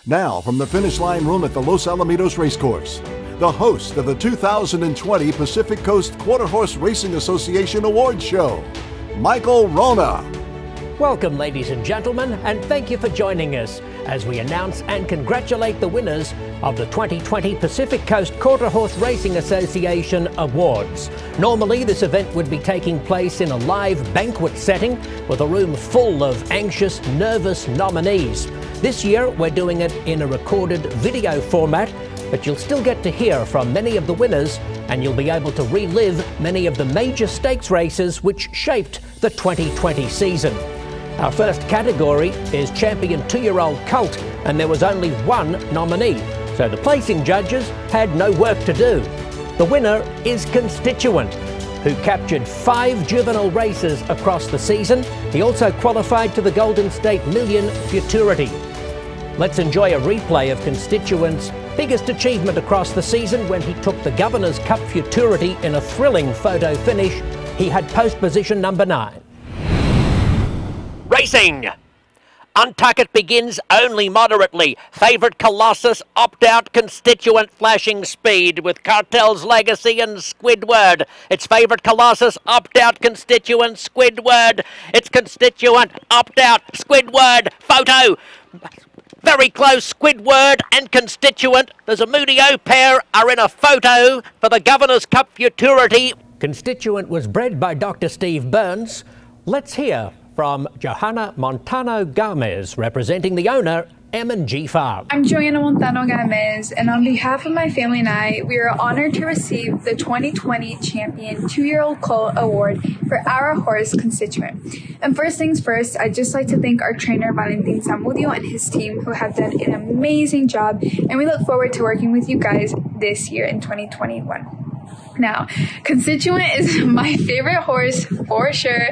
Now, from the finish line room at the Los Alamitos Racecourse, the host of the 2020 Pacific Coast Quarter Horse Racing Association Awards Show, Michael Wrona. Welcome, ladies and gentlemen, and thank you for joining us as we announce and congratulate the winners of the 2020 Pacific Coast Quarter Horse Racing Association Awards. Normally, this event would be taking place in a live banquet setting with a room full of anxious, nervous nominees. This year, we're doing it in a recorded video format, but you'll still get to hear from many of the winners, and you'll be able to relive many of the major stakes races which shaped the 2020 season. Our first category is Champion 2-Year-Old Colt, and there was only one nominee, so the placing judges had no work to do. The winner is Constituent, who captured 5 juvenile races across the season. He also qualified to the Golden State Million Futurity. Let's enjoy a replay of Constituent's biggest achievement across the season when he took the Governor's Cup Futurity in a thrilling photo finish. He had post position number 9. Racing! Untucket begins only moderately. Favourite Colossus, opt-out Constituent flashing speed with Cartel's Legacy and Squidward. It's Favourite Colossus, opt-out Constituent, Squidward. It's Constituent, opt-out, Squidward, photo. Very close, Squidward and Constituent. There's a Moodio pair are in a photo for the Governor's Cup Futurity. Constituent was bred by Dr. Steve Burns. Let's hear from Johanna Montano Gomez, representing the owner, M&G Farm. I'm Joanna Montano Gomez, and on behalf of my family and I, we are honored to receive the 2020 Champion 2-Year-Old Colt Award for our horse, Constituent. And first things first, I'd just like to thank our trainer, Valentin Zamudio, and his team, who have done an amazing job, and we look forward to working with you guys this year in 2021. Now, Constituent is my favorite horse for sure.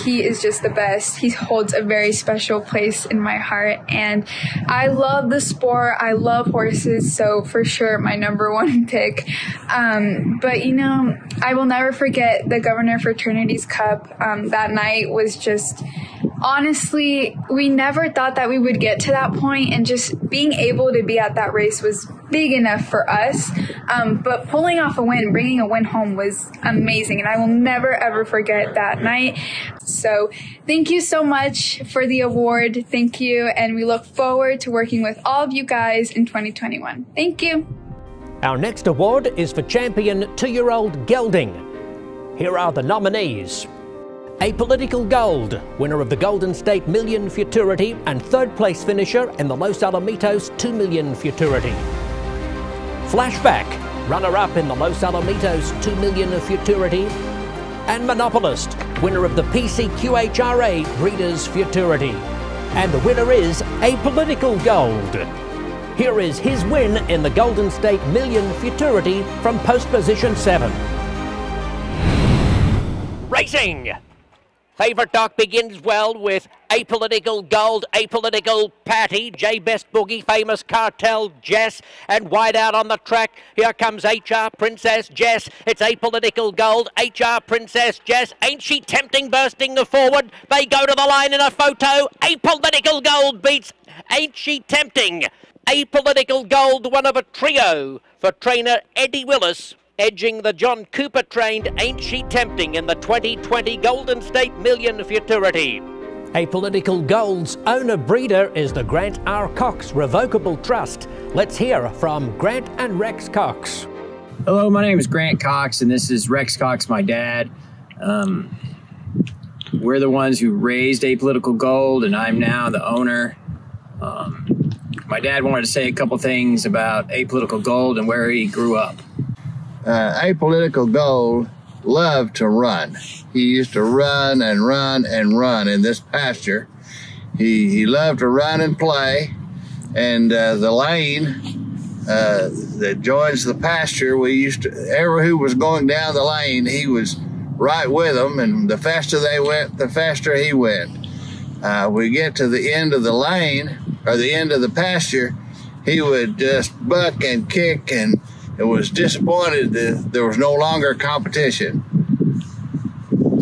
He is just the best. He holds a very special place in my heart, and I love the sport. I love horses, so for sure my number one pick. But you know, I will never forget the Governor Fraternities Cup. That night was just, honestly, we never thought that we would get to that point, and just being able to be at that race was big enough for us. But pulling off a win, bringing a win home was amazing, and I will never ever forget that night. So thank you so much for the award. Thank you, and we look forward to working with all of you guys in 2021. Thank you. Our next award is for Champion 2-Year-Old Gelding. Here are the nominees. Apolitical Gold, winner of the Golden State Million Futurity and 3rd place finisher in the Los Alamitos 2 Million Futurity. Flashback, runner-up in the Los Alamitos 2 Million Futurity. And Monopolist, winner of the PCQHRA Breeders' Futurity. And the winner is Apolitical Gold. Here is his win in the Golden State Million Futurity from post position 7. Racing! Favourite Doc begins well with Apolitical Gold, Apolitical Patty, J Best Boogie, Famous Cartel, Jess, and wide out on the track, here comes HR Princess Jess. It's Apolitical Gold, HR Princess Jess. Ain't she tempting, bursting the forward? They go to the line in a photo. Apolitical Gold beats Ain't She Tempting. Apolitical Gold, one of a trio for trainer Eddie Willis, edging the John Cooper-trained Ain't She Tempting in the 2020 Golden State Million Futurity. Apolitical Gold's owner breeder is the Grant R. Cox Revocable Trust. Let's hear from Grant and Rex Cox. Hello, my name is Grant Cox, and this is Rex Cox, my dad. We're the ones who raised Apolitical Gold, and I'm now the owner. My dad wanted to say a couple things about Apolitical Gold and where he grew up. Apolitical Gold loved to run. He used to run and run and run in this pasture. He loved to run and play, and the lane that joins the pasture, we used to, everyone who was going down the lane, he was right with them, and the faster they went, the faster he went. We get to the end of the lane, or the end of the pasture, he would just buck and kick, and it was disappointed that there was no longer competition.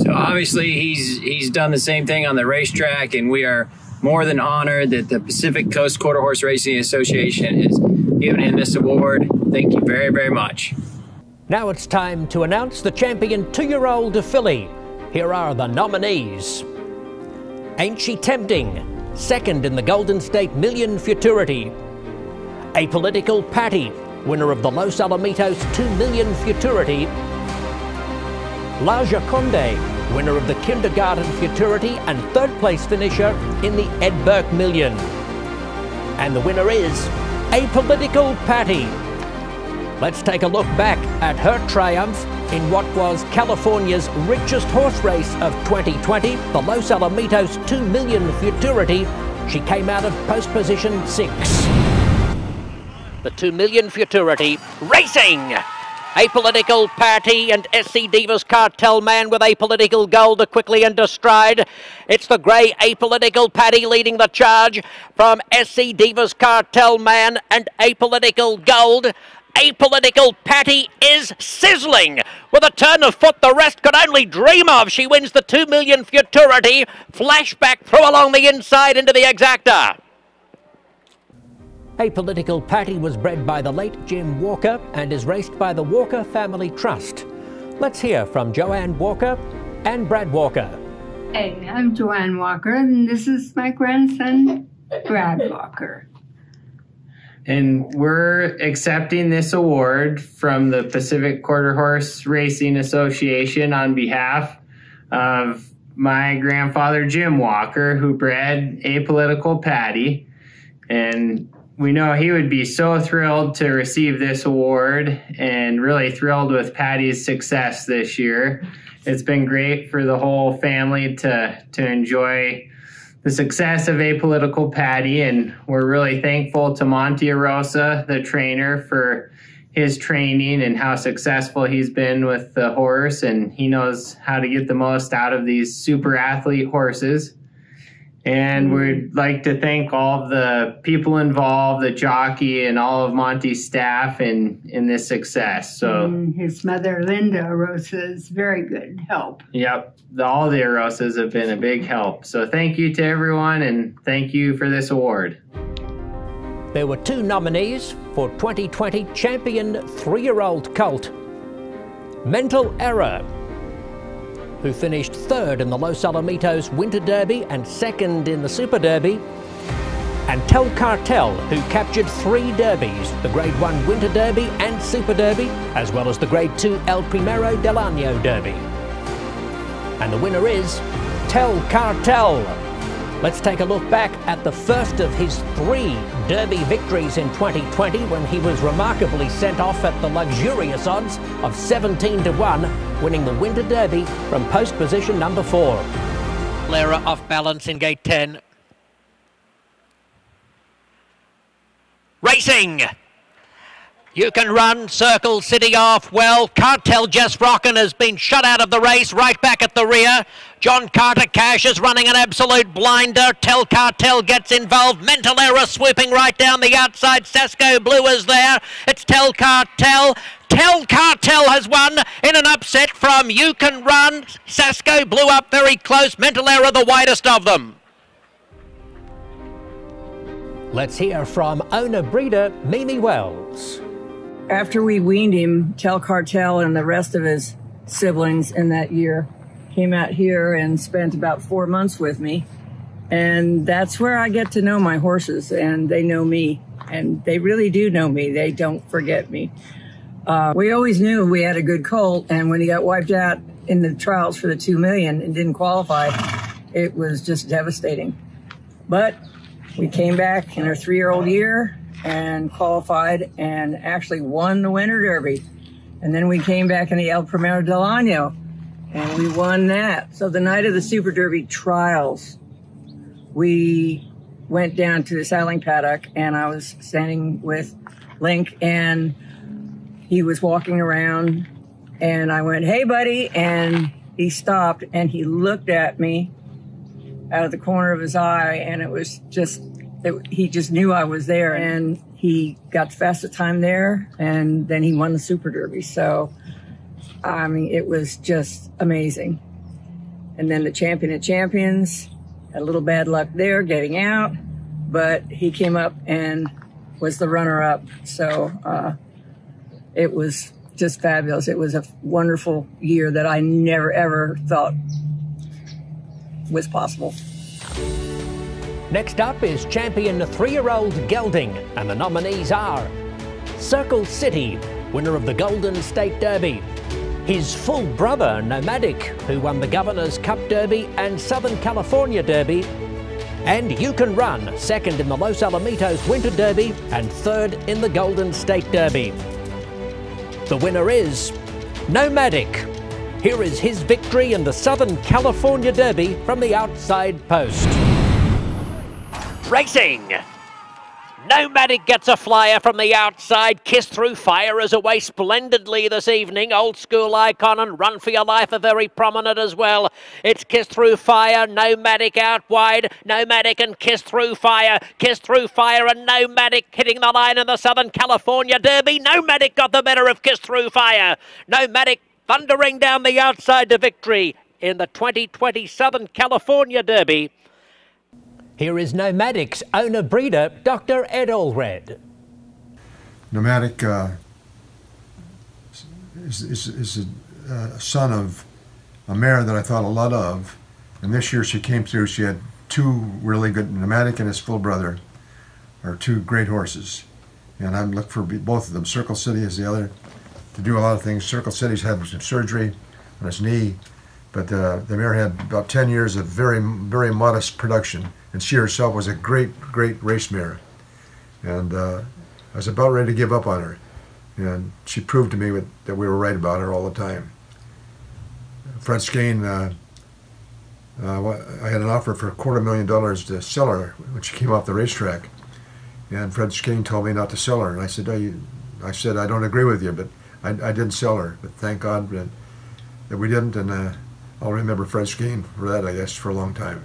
So obviously he's done the same thing on the racetrack, and we are more than honored that the Pacific Coast Quarter Horse Racing Association is giving him this award. Thank you very, very much. Now it's time to announce the champion 2-year-old filly. Here are the nominees. Ain't She Tempting, second in the Golden State Million Futurity. Apolitical Patty, winner of the Los Alamitos 2 Million Futurity. La Joconde, winner of the Kindergarten Futurity and third place finisher in the Ed Burke Million. And the winner is Apolitical Patty. Let's take a look back at her triumph in what was California's richest horse race of 2020, the Los Alamitos 2 Million Futurity. She came out of post position 6. The 2 Million Futurity racing. Apolitical Patty and SC Divas Cartel Man with Apolitical Gold are quickly under stride. It's the grey Apolitical Patty leading the charge from SC Divas Cartel Man and Apolitical Gold. Apolitical Patty is sizzling with a turn of foot the rest could only dream of. She wins the 2 Million Futurity. Flashback through along the inside into the exacta. Apolitical Patty was bred by the late Jim Walker and is raced by the Walker Family Trust. Let's hear from Joanne Walker and Brad Walker. Hey, I'm Joanne Walker, and this is my grandson, Brad Walker. And we're accepting this award from the Pacific Quarter Horse Racing Association on behalf of my grandfather, Jim Walker, who bred Apolitical Patty. And we know he would be so thrilled to receive this award and really thrilled with Patty's success this year. It's been great for the whole family to enjoy the success of Apolitical Patty, and we're really thankful to Monty Arosa, the trainer, for his training and how successful he's been with the horse, and he knows how to get the most out of these super athlete horses. And we'd like to thank all of the people involved, the jockey, and all of Monty's staff in this success. So his mother, Linda Arosa, is very good help. Yep, all the Arosas have been a big help. So thank you to everyone, and thank you for this award. There were 2 nominees for 2020 Champion 3-year-old Colt. Mental Error, who finished 3rd in the Los Alamitos Winter Derby and 2nd in the Super Derby, and Tel Cartel, who captured 3 derbies, the Grade 1 Winter Derby and Super Derby, as well as the Grade 2 El Primero del Año Derby. And the winner is Tel Cartel. Let's take a look back at the first of his 3 Derby victories in 2020 when he was remarkably sent off at the luxurious odds of 17-1, winning the Winter Derby from post position number 4. Lara off balance in gate 10. Racing. You Can Run, Circle City off well. Cartel Just Rockin' has been shut out of the race, right back at the rear. John Carter Cash is running an absolute blinder. Tel Cartel gets involved. Mental Error swooping right down the outside. Sasco Blue is there. It's Tel Cartel. Tel Cartel has won in an upset from You Can Run. Sasco Blue up very close. Mental Error the widest of them. Let's hear from owner breeder Mimi Wells. After we weaned him, Tel Cartel and the rest of his siblings in that year came out here and spent about 4 months with me. And that's where I get to know my horses, and they know me. And they really do know me. They don't forget me. We always knew we had a good colt, and when he got wiped out in the trials for the 2 million and didn't qualify, it was just devastating. But we came back in our 3-year-old year and qualified and actually won the Winter Derby. And then we came back in the El Primero del Año and we won that. So the night of the Super Derby trials, we went down to the saddling paddock and I was standing with Link and he was walking around and I went, "Hey buddy," and he stopped and he looked at me out of the corner of his eye, and it was just, he just knew I was there, and he got the fastest time there, and then he won the Super Derby. So, I mean, it was just amazing. And then the Champion of Champions, Had a little bad luck there getting out, but he came up and was the runner-up. So it was just fabulous. It was a wonderful year that I never, ever thought was possible. Next up is champion 3-year-old gelding, and the nominees are Circle City, winner of the Golden State Derby; his full brother Nomadic, who won the Governor's Cup Derby and Southern California Derby; and You Can Run, second in the Los Alamitos Winter Derby and third in the Golden State Derby. The winner is Nomadic. Here is his victory in the Southern California Derby from the outside post. Racing! Nomadic gets a flyer from the outside. Kiss Through Fire is away splendidly this evening. Old School Icon and Run For Your Life are very prominent as well. It's Kiss Through Fire, Nomadic out wide. Nomadic and Kiss Through Fire. Kiss Through Fire and Nomadic hitting the line in the Southern California Derby. Nomadic got the better of Kiss Through Fire. Nomadic thundering down the outside to victory in the 2020 Southern California Derby. Here is Nomadic's owner-breeder, Dr. Ed Allred. Nomadic is a son of a mare that I thought a lot of, and this year she came through. She had two really good, Nomadic and his full brother, are two great horses, and I'm looking for both of them. Circle City is the other, to do a lot of things. Circle City's had some surgery on his knee, but the mare had about 10 years of very, very modest production, and she herself was a great race mare. And I was about ready to give up on her, and she proved to me that we were right about her all the time. Fred Skane, I had an offer for $250,000 to sell her when she came off the racetrack, and Fred Skane told me not to sell her, and I said, I don't agree with you, but I didn't sell her, but thank God that we didn't, and I'll remember Fred Skane for that, I guess, for a long time.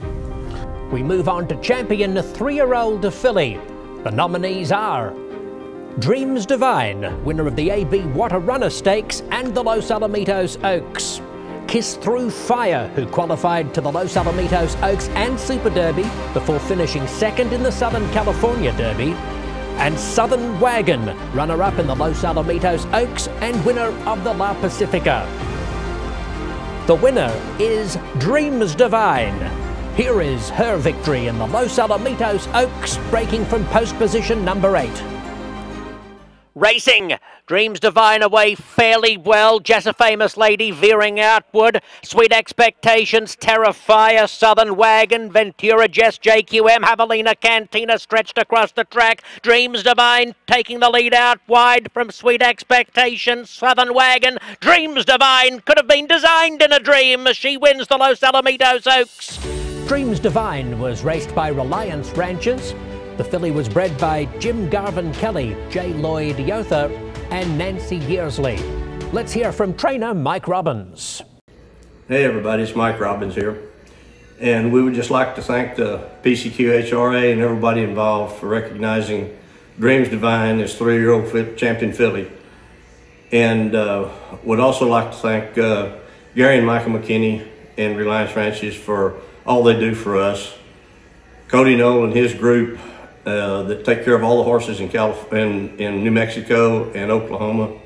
We move on to champion 3-year-old filly. The nominees are Dreams Divine, winner of the AB Water Runner Stakes and the Los Alamitos Oaks; Kiss Through Fire, who qualified to the Los Alamitos Oaks and Super Derby before finishing second in the Southern California Derby; and Southern Wagon, runner-up in the Los Alamitos Oaks and winner of the La Pacifica. The winner is Dreams Divine. Here is her victory in the Los Alamitos Oaks, breaking from post position number 8. Racing, Dreams Divine away fairly well. Jess a Famous Lady veering outward. Sweet Expectations, Terrifier, Southern Wagon, Ventura, Jess, JQM, Javelina, Cantina stretched across the track. Dreams Divine taking the lead out wide from Sweet Expectations, Southern Wagon. Dreams Divine could have been designed in a dream as she wins the Los Alamitos Oaks. Dreams Divine was raced by Reliance Ranchers. The filly was bred by Jim Garvin Kelly, J. Lloyd Yotha, and Nancy Yearsley. Let's hear from trainer Mike Robbins. Hey everybody, it's Mike Robbins here. And we would just like to thank the PCQHRA and everybody involved for recognizing Dreams Divine as 3-year-old champion filly. And would also like to thank Gary and Michael McKinney and Reliance Ranches for all they do for us. Cody Knoll and his group that take care of all the horses in New Mexico and Oklahoma,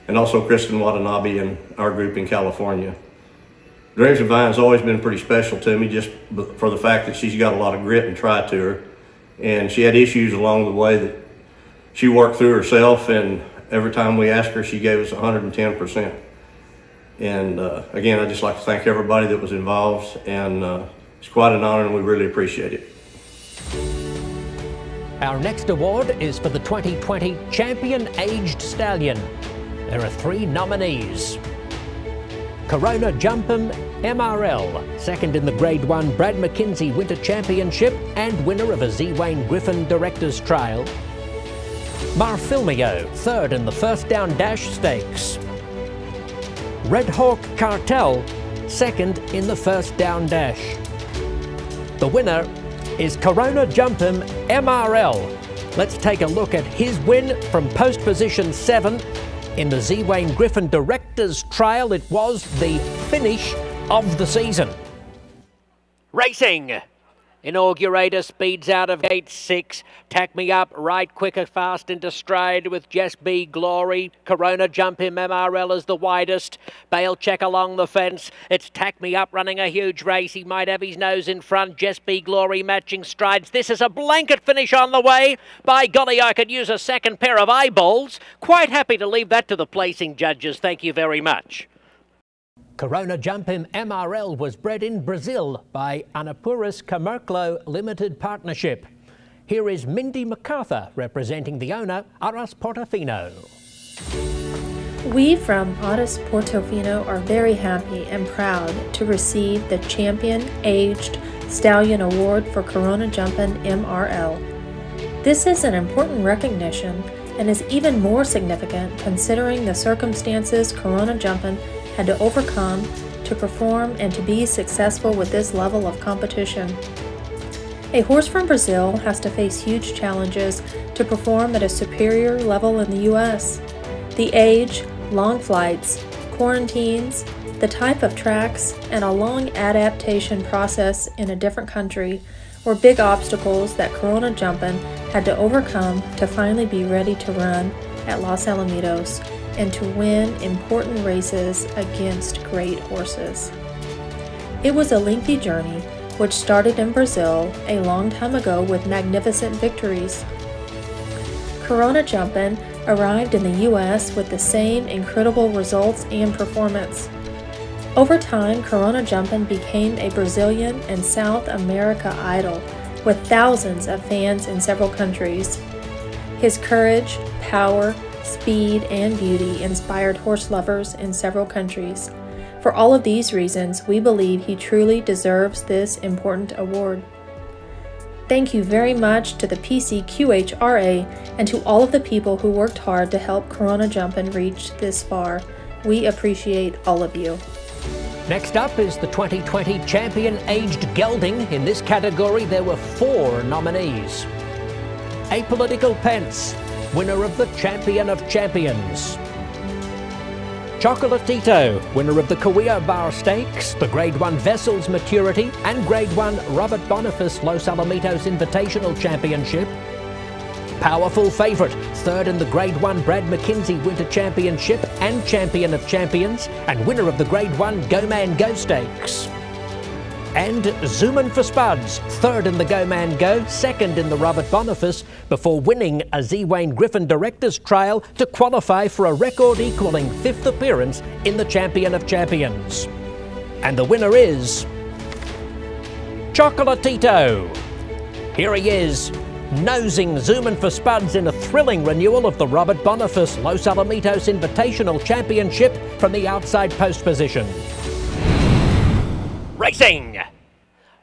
and also Kristen Watanabe and our group in California. Dreams Divine has always been pretty special to me, just for the fact that she's got a lot of grit and try to her. And she had issues along the way that she worked through herself, and every time we asked her, she gave us 110%. And again, I'd just like to thank everybody that was involved, and it's quite an honor and we really appreciate it. Our next award is for the 2020 Champion Aged Stallion. There are 3 nominees. Corona Jump'em MRL, second in the Grade 1 Brad McKenzie Winter Championship and winner of a Z. Wayne Griffin Director's Trial. Marfilmio, third in the First Down Dash Stakes. Red Hawk Cartel, second in the First Down Dash. The winner is Corona Jump'em MRL. Let's take a look at his win from post position 7. In the Z. Wayne Griffin Director's Trial, it was the finish of the season. Racing, Inaugurator speeds out of gate 6. Tack Me Up, Right Quicker, fast into stride with Just Be Glory. Corona Jump Him MRL is the widest. Bale Check along the fence. It's Tack Me Up running a huge race. He might have his nose in front. Just Be Glory matching strides. This is a blanket finish on the way. By golly, I could use a second pair of eyeballs. Quite happy to leave that to the placing judges. Thank you very much. Corona Jump Him MRL was bred in Brazil by Anapuris Camerclo Limited Partnership. Here is Mindy MacArthur representing the owner, Aras Portofino. We from Aras Portofino are very happy and proud to receive the Champion Aged Stallion Award for Corona Jumpin' MRL. This is an important recognition and is even more significant considering the circumstances Corona Jumpin' had to overcome to perform and to be successful with this level of competition. A horse from Brazil has to face huge challenges to perform at a superior level in the U.S. The age, long flights, quarantines, the type of tracks, and a long adaptation process in a different country were big obstacles that Corona Jumpin' had to overcome to finally be ready to run at Los Alamitos and to win important races against great horses. It was a lengthy journey which started in Brazil a long time ago with magnificent victories. Corona Jumpin' arrived in the U.S. with the same incredible results and performance. Over time, Corona Jumpin' became a Brazilian and South America idol with thousands of fans in several countries. His courage, power, speed, and beauty inspired horse lovers in several countries. For all of these reasons, we believe he truly deserves this important award. Thank you very much to the PCQHRA and to all of the people who worked hard to help Corona Jumpin' reach this far. We appreciate all of you. Next up is the 2020 Champion Aged Gelding. In this category, there were 4 nominees. Apolitical Pence, winner of the Champion of Champions. Chocolatito, winner of the Cahuilla Bar Stakes, the Grade 1 Vessels Maturity, and Grade 1 Robert Boniface Los Alamitos Invitational Championship. Powerful Favourite, third in the Grade 1 Brad McKenzie Winter Championship and Champion of Champions, and winner of the Grade 1 Go Man Go Stakes. And Zoomin' for Spuds, third in the Go Man Go, second in the Robert Boniface, before winning a Z. Wayne Griffin Director's Trial to qualify for a record equalling 5th appearance in the Champion of Champions. And the winner is Chocolatito. Here he is, nosing Zoomin' for Spuds in a thrilling renewal of the Robert Boniface Los Alamitos Invitational Championship from the outside post position. Racing!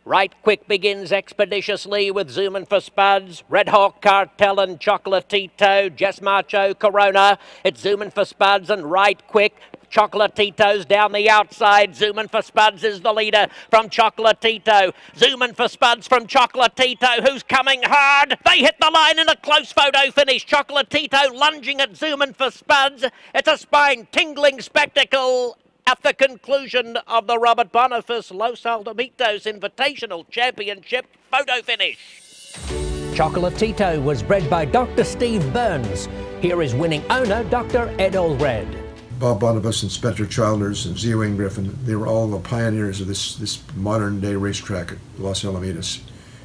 Right Quick begins expeditiously with Zoomin' for Spuds, Red Hawk Cartel and Chocolatito, Jess Macho Corona. It's Zoomin' for Spuds and Right Quick. Chocolatito's down the outside. Zoomin' for Spuds is the leader from Chocolatito. Zoomin' for Spuds from Chocolatito, who's coming hard. They hit the line in a close photo finish. Chocolatito lunging at Zoomin' for Spuds. It's a spine-tingling spectacle at the conclusion of the Robert Boniface Los Alamitos Invitational Championship photo finish. Chocolatito was bred by Dr. Steve Burns. Here is winning owner, Dr. Ed Allred. Bob Boniface and Spencer Childers and Z. Wayne Griffin, they were all the pioneers of this modern day racetrack at Los Alamitos.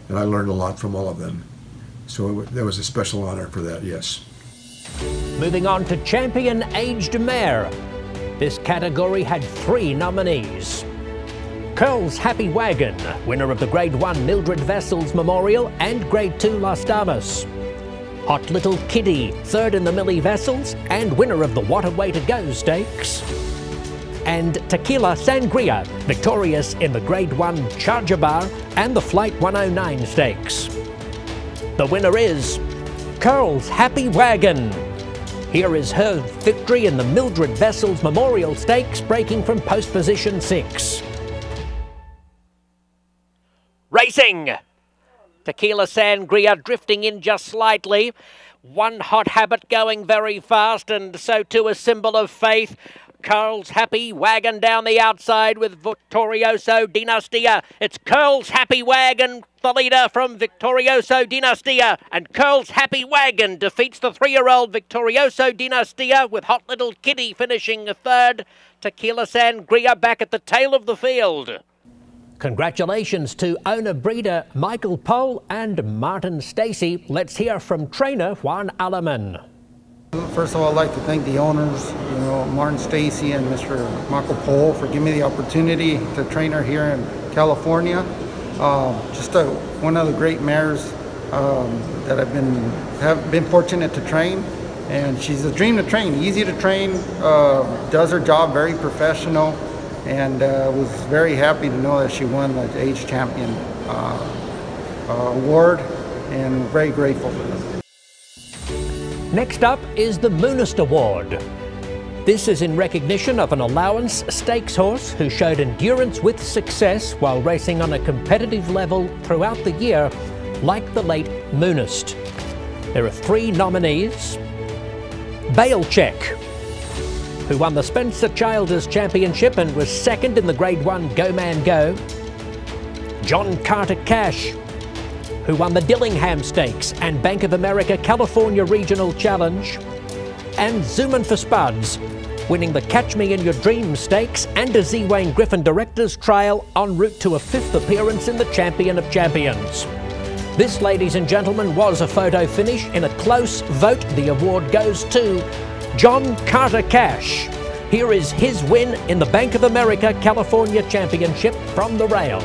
And I learned a lot from all of them. So that was a special honor for that, yes. Moving on to Champion Aged Mare. This category had 3 nominees. Curl's Happy Wagon, winner of the Grade 1 Mildred Vessels Memorial and Grade 2 Las Damas. Hot Little Kiddie, third in the Millie Vessels and winner of the What a Way to Go Stakes. And Tequila Sangria, victorious in the Grade 1 Charger Bar and the Flight 109 Stakes. The winner is Curl's Happy Wagon. Here is her victory in the Mildred Vessels Memorial Stakes, breaking from post position 6. Racing! Tequila Sangria drifting in just slightly. One Hot Habit going very fast, and so too a Symbol of Faith. Curls Happy Wagon down the outside with Victorioso Dinastia. It's Curls Happy Wagon, the leader from Victorioso Dinastia. And Curls Happy Wagon defeats the 3-year-old Victorioso Dinastia with Hot Little Kitty finishing third. Tequila Sangria back at the tail of the field. Congratulations to owner-breeder Michael Pohl and Martin Stacey. Let's hear from trainer Juan Alaman. First of all, I'd like to thank the owners, Martin Stacey and Mr. Michael Pohl, for giving me the opportunity to train her here in California. One of the great mares that have been fortunate to train, and she's a dream to train, easy to train, does her job, very professional, and was very happy to know that she won the Age Champion award, and very grateful for that. Next up is the Moonist Award. This is in recognition of an allowance stakes horse who showed endurance with success while racing on a competitive level throughout the year, like the late Moonist. There are 3 nominees. Bailcheck, who won the Spencer Childers Championship and was second in the Grade 1 Go Man Go. John Carter Cash, who won the Dillingham Stakes and Bank of America California Regional Challenge. And Zoomin' for Spuds, winning the Catch Me in Your Dreams Stakes and a Z. Wayne Griffin Directors Trial en route to a 5th appearance in the Champion of Champions. This, ladies and gentlemen, was a photo finish in a close vote. The award goes to John Carter Cash. Here is his win in the Bank of America California Championship from the rail.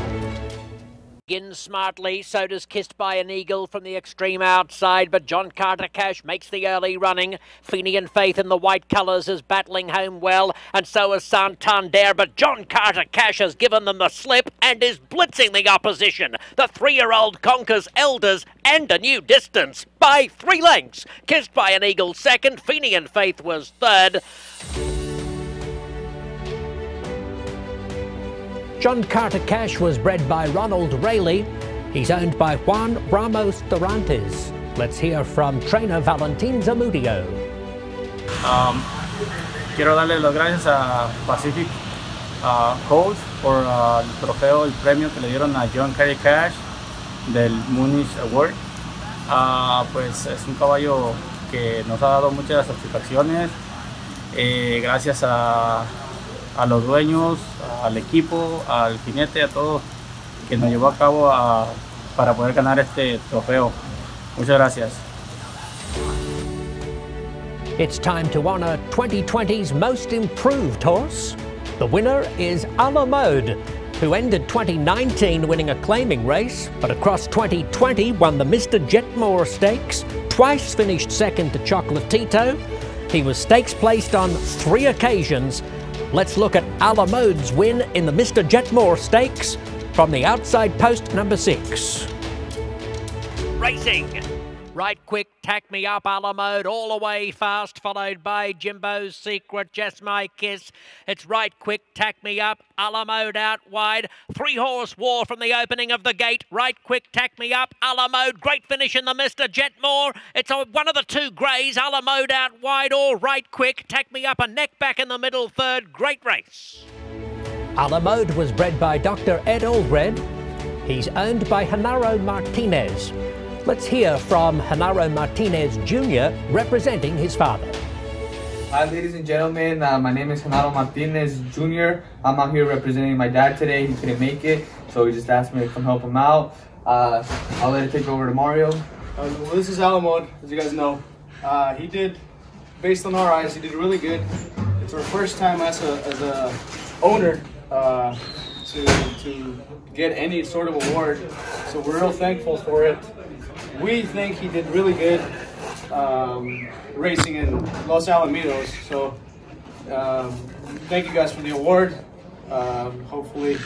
Begins smartly, so does Kissed by an Eagle from the extreme outside, but John Carter Cash makes the early running. Fenian Faith in the white colours is battling home well, and so is Santander, but John Carter Cash has given them the slip and is blitzing the opposition. The 3-year-old conquers elders and a new distance by 3 lengths. Kissed by an Eagle second, Fenian Faith was third. John Carter Cash was bred by Ronald Rayleigh. He's owned by Juan Ramos Dorantes. Let's hear from trainer Valentin Zamudio. Quiero darle las gracias a Pacific Coast por el trofeo, el premio que le dieron a John Carter Cash del Moonist Award. Pues es un caballo que nos ha dado muchas satisfacciones. Gracias a los dueños, al equipo, al jinete, a todos que nos llevó a cabo para poder ganar este trofeo. Muchas gracias. It's time to honor 2020's most improved horse. The winner is A La Mode, who ended 2019 winning a claiming race, but across 2020 won the Mr. Jetmore Stakes, twice finished second to Chocolatito. He was stakes placed on 3 occasions. Let's look at A La Mode's win in the Mr. Jetmore Stakes from the outside post number 6. Racing. Right Quick, Tack Me Up, A La Mode, all the way fast, followed by Jimbo's Secret, Just My Kiss. It's Right Quick, Tack Me Up, A La Mode out wide. 3-horse war from the opening of the gate. Right Quick, Tack Me Up, A La Mode, great finish in the Mr. Jetmore. It's one of the 2 greys, A La Mode out wide, or Right Quick, Tack Me Up, a neck back in the middle third. Great race. A La Mode was bred by Dr. Ed Allred. He's owned by Genaro Martinez. Let's hear from Genaro Martinez Jr. representing his father. Hi, ladies and gentlemen. My name is Genaro Martinez Jr. I'm out here representing my dad today. He couldn't make it, so he just asked me to come help him out. I'll let it take over to Mario. Well, this is A La Mode, as you guys know. He did, based on our eyes, he did really good. It's our first time as a owner to get any sort of award, so we're real thankful for it. We think he did really good racing in Los Alamitos, so thank you guys for the award. Hopefully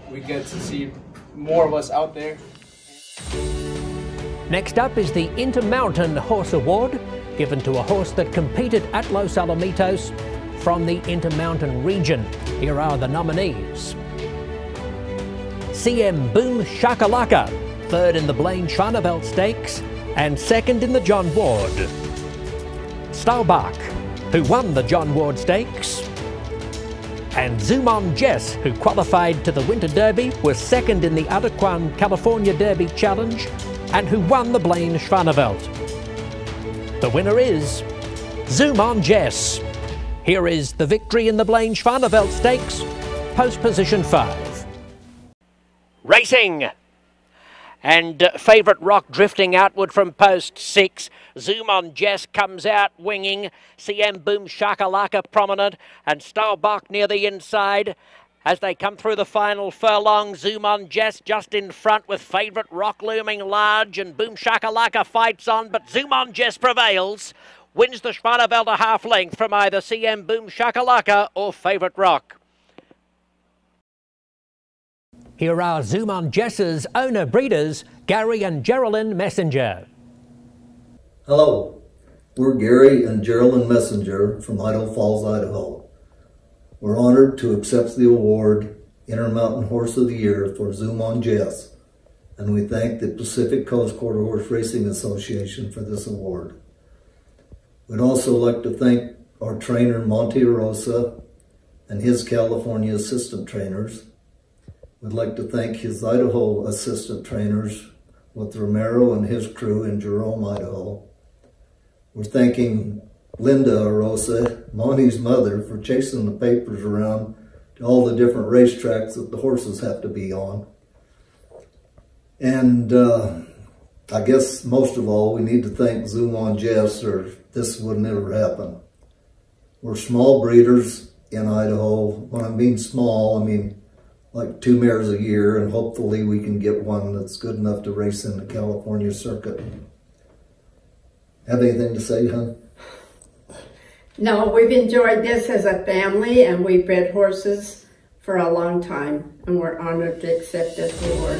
we get to see more of us out there. Next up is the Intermountain Horse Award, given to a horse that competed at Los Alamitos from the Intermountain region. Here are the nominees. CM Boom Shakalaka, third in the Blaine Schwanevelt Stakes and second in the John Ward. Staubach, who won the John Ward Stakes. And Zoomon Jess, who qualified to the Winter Derby, was second in the Adequan California Derby Challenge and who won the Blaine Schwaneveld. The winner is Zoomon Jess. Here is the victory in the Blaine Schwaneveld Stakes, post position 5. Racing! And favourite Rock drifting outward from post 6. Zoomon Jess comes out winging. CM Boom Shakalaka prominent. And Staubach near the inside. As they come through the final furlong, Zoomon Jess just in front with favourite Rock looming large. And Boom Shakalaka fights on, but Zoomon Jess prevails. Wins the Schwaneveld a half length from either CM Boom Shakalaka or favourite Rock. Here are Zoomon Jess's owner breeders, Gary and Geraldine Messenger. Hello, we're Gary and Geraldine Messenger from Idaho Falls, Idaho. We're honored to accept the award Intermountain Horse of the Year for Zoomon Jess, and we thank the Pacific Coast Quarter Horse Racing Association for this award. We'd also like to thank our trainer Monte Rosa and his California assistant trainers. We'd like to thank his Idaho assistant trainers with Romero and his crew in Jerome, Idaho. We're thanking Linda Rosa, Monty's mother, for chasing the papers around to all the different racetracks that the horses have to be on. And I guess most of all, we need to thank Zoomon Jess, or this would never happen. We're small breeders in Idaho. When I mean small, I mean like 2 mares a year, and hopefully we can get one that's good enough to race in the California circuit. Have anything to say, hon? No, we've enjoyed this as a family, and we've bred horses for a long time, and we're honored to accept this award.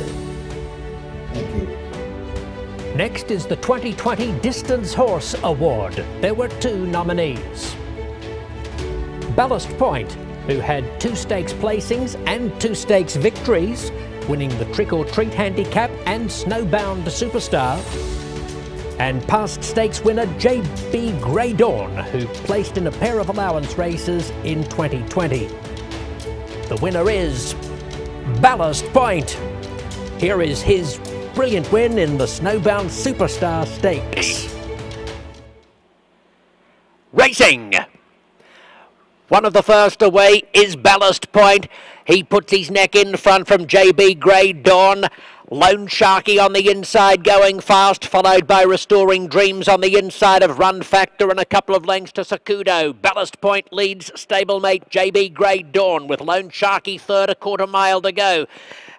Thank you. Next is the 2020 Distance Horse Award. There were 2 nominees. Ballast Point, who had 2 stakes placings and 2 stakes victories, winning the Trick or Treat Handicap and Snowbound Superstar. And past stakes winner J.B. Grey Dawn, who placed in a pair of allowance races in 2020. The winner is Ballast Point. Here is his brilliant win in the Snowbound Superstar Stakes. Racing! One of the first away is Ballast Point. He puts his neck in front from J.B. Grey Dawn. Lone Sharky on the inside going fast, followed by Restoring Dreams on the inside of Run Factor and a couple of lengths to Sakudo. Ballast Point leads stablemate J.B. Grey Dawn with Lone Sharky third, a quarter mile to go.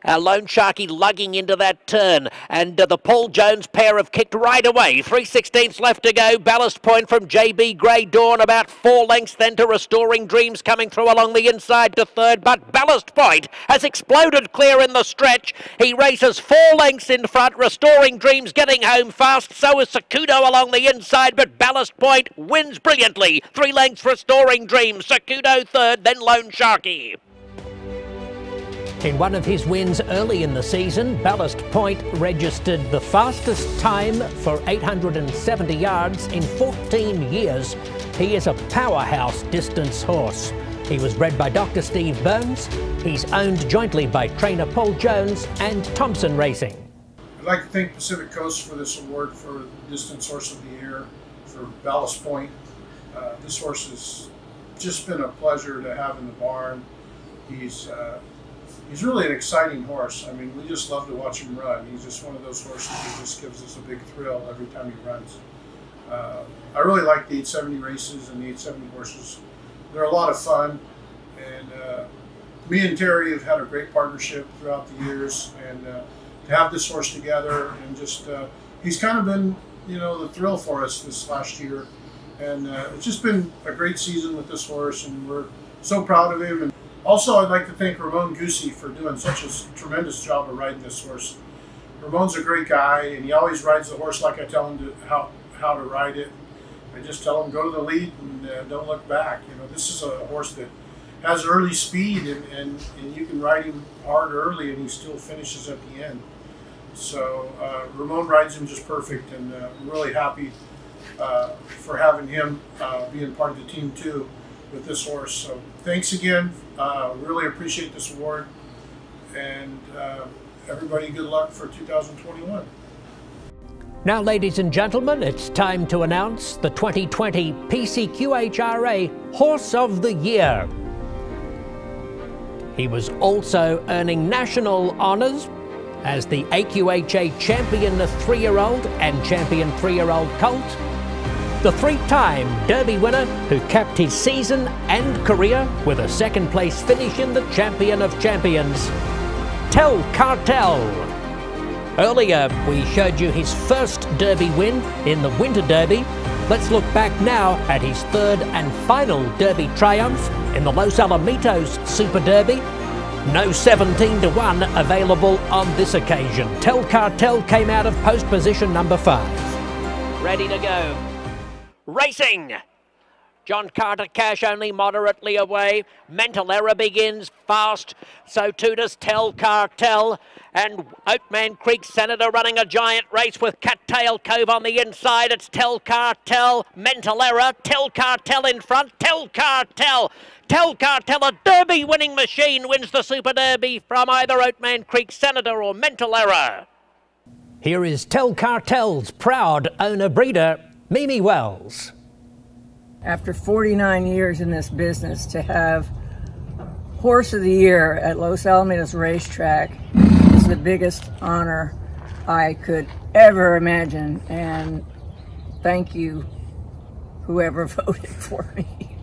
Lone Sharky lugging into that turn, and the Paul Jones pair have kicked right away. 3/16 left to go. Ballast Point from J.B. Grey Dawn, about 4 lengths then to Restoring Dreams coming through along the inside to third, but Ballast Point has exploded clear in the stretch. He races 4 lengths in front. Restoring Dreams getting home fast, so is Sakudo along the inside, but Ballast Point wins brilliantly. 3 lengths Restoring Dreams, Sakudo third, then Lone Sharky. In one of his wins early in the season, Ballast Point registered the fastest time for 870 yards in 14 years. He is a powerhouse distance horse. He was bred by Dr. Steve Burns. He's owned jointly by trainer Paul Jones and Thompson Racing. I'd like to thank Pacific Coast for this award for Distance Horse of the Year for Ballast Point. This horse has just been a pleasure to have in the barn. He's really an exciting horse. I mean, we just love to watch him run. He's just one of those horses that just gives us a big thrill every time he runs. I really like the 870 races and the 870 horses. They're a lot of fun, and me and Terry have had a great partnership throughout the years, and to have this horse together, and just he's kind of been, you know, the thrill for us this last year, and it's just been a great season with this horse, and we're so proud of him. And also, I'd like to thank Ramon Goosey for doing such a tremendous job of riding this horse. Ramon's a great guy, and he always rides the horse like I tell him how to ride it. I just tell him, go to the lead and don't look back. You know, this is a horse that has early speed, and you can ride him hard early, and he still finishes at the end. So Ramon rides him just perfect, and I'm really happy for having him being part of the team too. with this horse. So thanks again. Really appreciate this award, and everybody good luck for 2021. Now, ladies and gentlemen, it's time to announce the 2020 PCQHRA Horse of the Year. He was also earning national honours as the AQHA Champion 3-year-old and Champion 3-year-old colt, the 3-time Derby winner who capped his season and career with a second-place finish in the Champion of Champions, Tel Cartel. Earlier, we showed you his first Derby win in the Winter Derby. Let's look back now at his third and final Derby triumph in the Los Alamitos Super Derby. No 17-1 available on this occasion. Tel Cartel came out of post position number 5. Ready to go. Racing. John Carter Cash only moderately away. Mental Error begins fast. So too does Tel Cartel. And Oatman Creek Senator running a giant race with Cattail Cove on the inside. It's Tel Cartel, Mental Error, Tel Cartel in front, Tel Cartel. Tel Cartel, a Derby winning machine, wins the Super Derby from either Oatman Creek Senator or Mental Error. Here is Tel Cartel's proud owner-breeder, Mimi Wells. After 49 years in this business, to have Horse of the Year at Los Alamitos Racetrack is the biggest honor I could ever imagine, and thank you, whoever voted for me.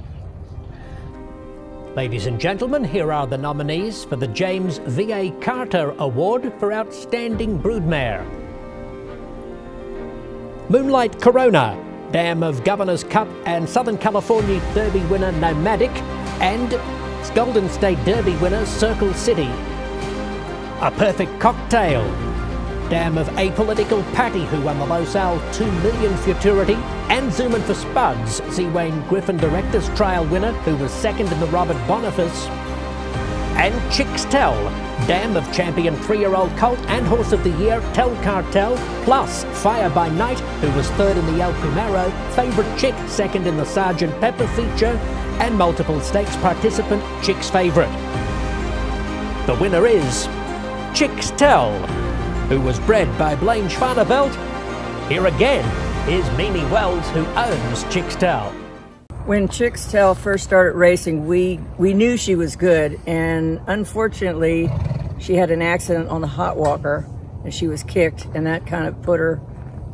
Ladies and gentlemen, here are the nominees for the James V.A. Carter Award for Outstanding Broodmare. Moonlight Corona, dam of Governor's Cup and Southern California Derby winner Nomadic, and Golden State Derby winner Circle City. A Perfect Cocktail, dam of Apolitical Patty, who won the Los Al 2 Million Futurity, and Zoomin' for Spuds, Z. Wayne Griffin Director's Trial winner, who was second in the Robert Boniface. And Chicks Tell, dam of Champion 3-year-old colt and Horse of the Year, Tel Cartel, plus Fire by Night, who was third in the El Primero, Favourite Chick, second in the Sergeant Pepper feature, and multiple stakes participant, Chick's Favourite. The winner is Chicks Tell, who was bred by Blaine Schwaneveld. Here again is Mimi Wells, who owns Chicks Tell. When Chicks Tell first started racing, we knew she was good, and unfortunately, she had an accident on the hot walker, and she was kicked, and that kind of put her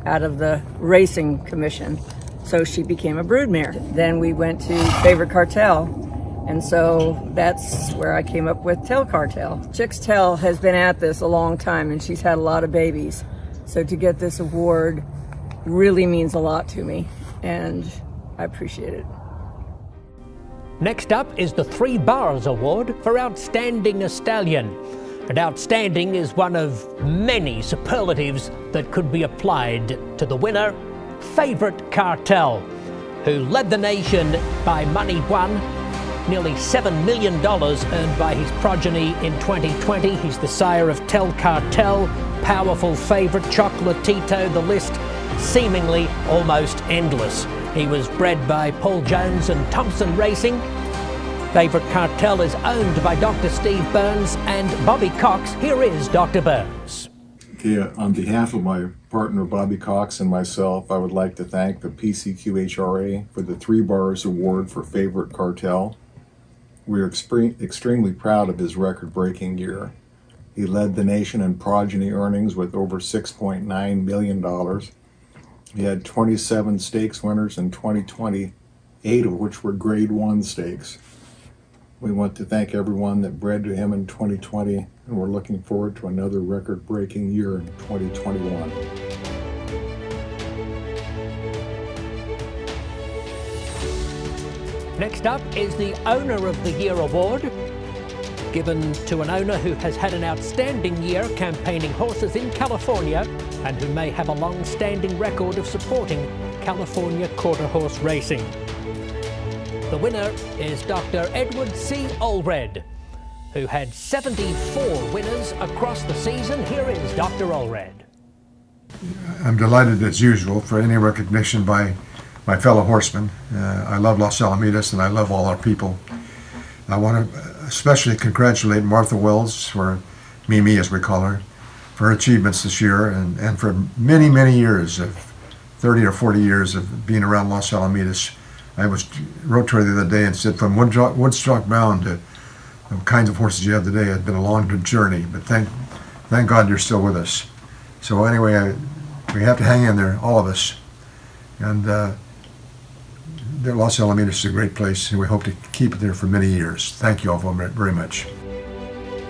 out of the racing commission. So she became a broodmare. Then we went to Favorite Cartel, and so that's where I came up with Tel Cartel. Chicks Tell has been at this a long time, and she's had a lot of babies. So to get this award really means a lot to me, and I appreciate it. Next up is the 3 Bars Award for Outstanding Stallion. And outstanding is one of many superlatives that could be applied to the winner, Favorite Cartel, who led the nation by money won, nearly $7 million earned by his progeny in 2020. He's the sire of Tel Cartel, Powerful Favourite, Chocolatito, the list seemingly almost endless. He was bred by Paul Jones and Thompson Racing. Favourite Cartel is owned by Dr. Steve Burns and Bobby Cox. Here is Dr. Burns. Okay, on behalf of my partner Bobby Cox and myself, I would like to thank the PCQHRA for the 3 Bars Award for Favourite Cartel. We are extremely proud of his record-breaking year. He led the nation in progeny earnings with over $6.9 million. He had 27 stakes winners in 2020, 8 of which were Grade 1 stakes. We want to thank everyone that bred to him in 2020, and we're looking forward to another record-breaking year in 2021. Next up is the Owner of the Year Award, given to an owner who has had an outstanding year campaigning horses in California and who may have a long-standing record of supporting California quarter horse racing. The winner is Dr. Edward C. Allred, who had 74 winners across the season. Here is Dr. Allred. I'm delighted, as usual, for any recognition by my fellow horsemen. I love Los Alamitos and I love all our people. I want to especially congratulate Martha Wells, for Mimi as we call her, for her achievements this year and for many, many years of 30 or 40 years of being around Los Alamitos. I wrote to her the other day and said, from Woodstock bound to the kinds of horses you have today, it's been a long, good journey, but thank God you're still with us. So anyway, we have to hang in there, all of us. And Los Alamitos is a great place, and we hope to keep it there for many years. Thank you all very much.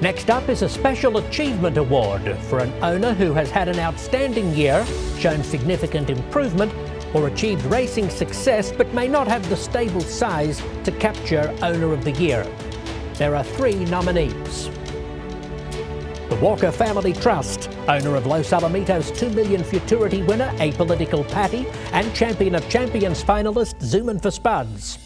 Next up is a Special Achievement Award for an owner who has had an outstanding year, shown significant improvement, or achieved racing success but may not have the stable size to capture Owner of the Year. There are 3 nominees. The Walker Family Trust, owner of Los Alamitos $2 million Futurity winner Apolitical Patty and Champion of Champions finalist Zoomin' for Spuds.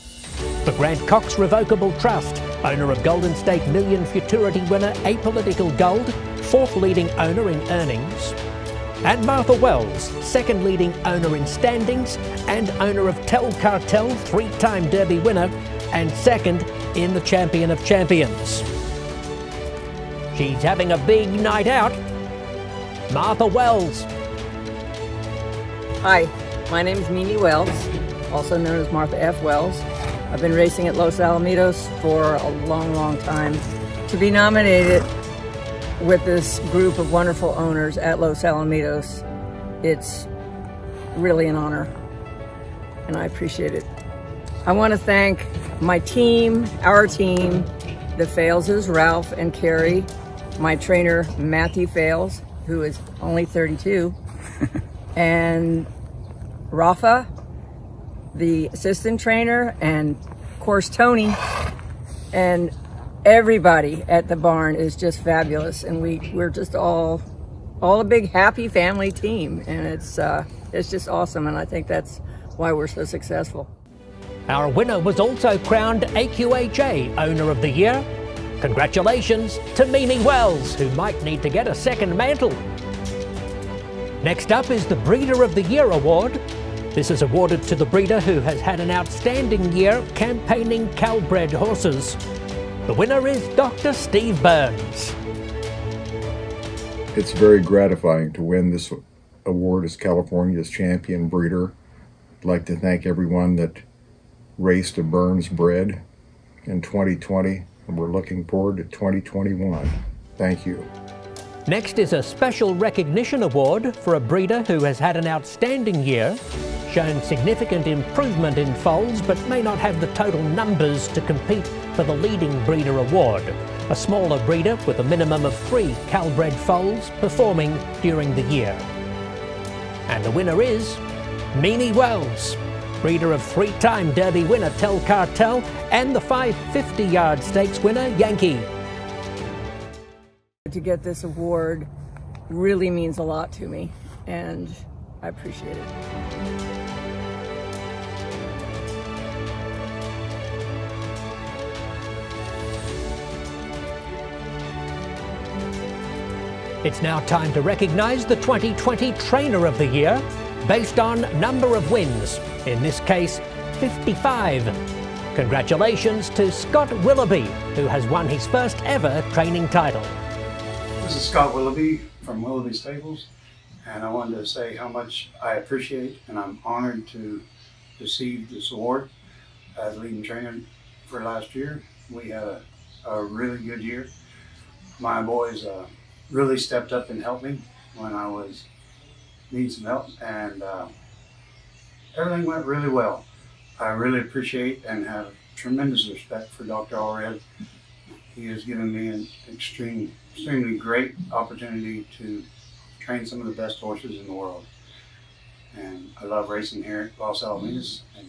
The Grant Cox Revocable Trust, owner of Golden State $1 million Futurity winner Apolitical Gold, 4th leading owner in earnings. And Martha Wells, 2nd leading owner in standings and owner of Tel Cartel, 3-time Derby winner and 2nd in the Champion of Champions. She's having a big night out. Martha Wells. Hi, my name is Mimi Wells, also known as Martha F. Wells. I've been racing at Los Alamitos for a long, long time. To be nominated with this group of wonderful owners at Los Alamitos, it's really an honor, and I appreciate it. I want to thank my team, our team, the Faleses, Ralph and Carrie, my trainer, Matthew Fales, who is only 32, and Rafa, the assistant trainer, and of course Tony, and everybody at the barn is just fabulous, and we're just all a big happy family team, and it's just awesome, and I think that's why we're so successful. Our winner was also crowned AQHA Owner of the Year. Congratulations to Mimi Wells, who might need to get a 2nd mantle. Next up is the Breeder of the Year Award. This is awarded to the breeder who has had an outstanding year campaigning Cal-bred horses. The winner is Dr. Steve Burns. It's very gratifying to win this award as California's champion breeder. I'd like to thank everyone that raced a Burns bred in 2020, and we're looking forward to 2021. Thank you. Next is a special recognition award for a breeder who has had an outstanding year, shown significant improvement in foals but may not have the total numbers to compete for the leading breeder award. A smaller breeder with a minimum of 3 Cal-bred foals performing during the year. And the winner is Mimi Wells, breeder of 3-time Derby winner Tel Cartel and the 550-yard stakes winner Yankee. To get this award really means a lot to me, and I appreciate it. It's now time to recognise the 2020 Trainer of the Year, based on number of wins, in this case 55. Congratulations to Scott Willoughby, who has won his first ever training title. This is Scott Willoughby from Willoughby Stables, and I wanted to say how much I appreciate and I'm honored to receive this award as leading trainer for last year. We had a really good year. My boys really stepped up and helped me when I was needing some help, and everything went really well. I really appreciate and have tremendous respect for Dr. Allred. He has given me an extremely great opportunity to train some of the best horses in the world. And I love racing here at Los Alamitos, and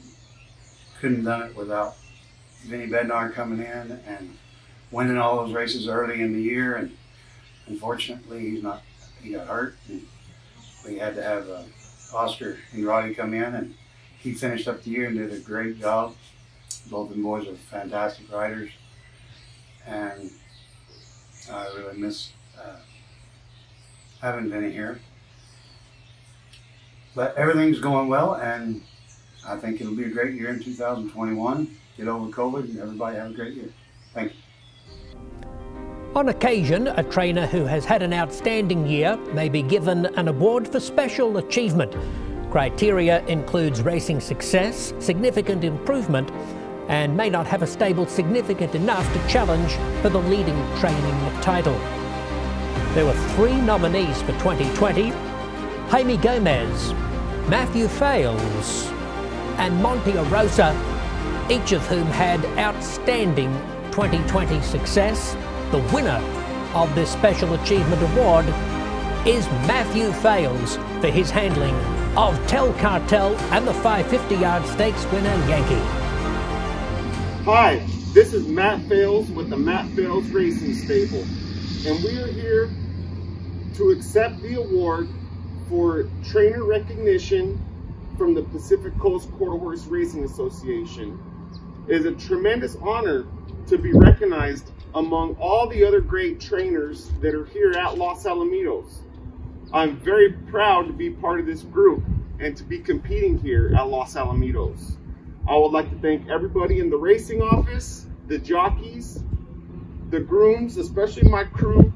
couldn't have done it without Vinny Bednar coming in and winning all those races early in the year. And unfortunately, he got hurt, and we had to have Oscar Andrade come in, and he finished up the year and did a great job. Both of them boys are fantastic riders, and I really miss having Vinny here. But everything's going well, and I think it'll be a great year in 2021. Get over COVID and everybody have a great year. Thank you. On occasion, a trainer who has had an outstanding year may be given an award for special achievement. Criteria includes racing success, significant improvement, and may not have a stable significant enough to challenge for the leading training title. There were 3 nominees for 2020: Jaime Gomez, Matthew Fales, and Monty Arosa, each of whom had outstanding 2020 success. The winner of this Special Achievement Award is Matthew Fales for his handling of Tel Cartel and the 550-yard stakes winner Yankee. Hi, this is Matt Fales with the Matt Fales Racing Stable, and we are here to accept the award for trainer recognition from the Pacific Coast Quarter Horse Racing Association. It is a tremendous honor to be recognized among all the other great trainers that are here at Los Alamitos. I'm very proud to be part of this group and to be competing here at Los Alamitos. I would like to thank everybody in the racing office, the jockeys, the grooms, especially my crew,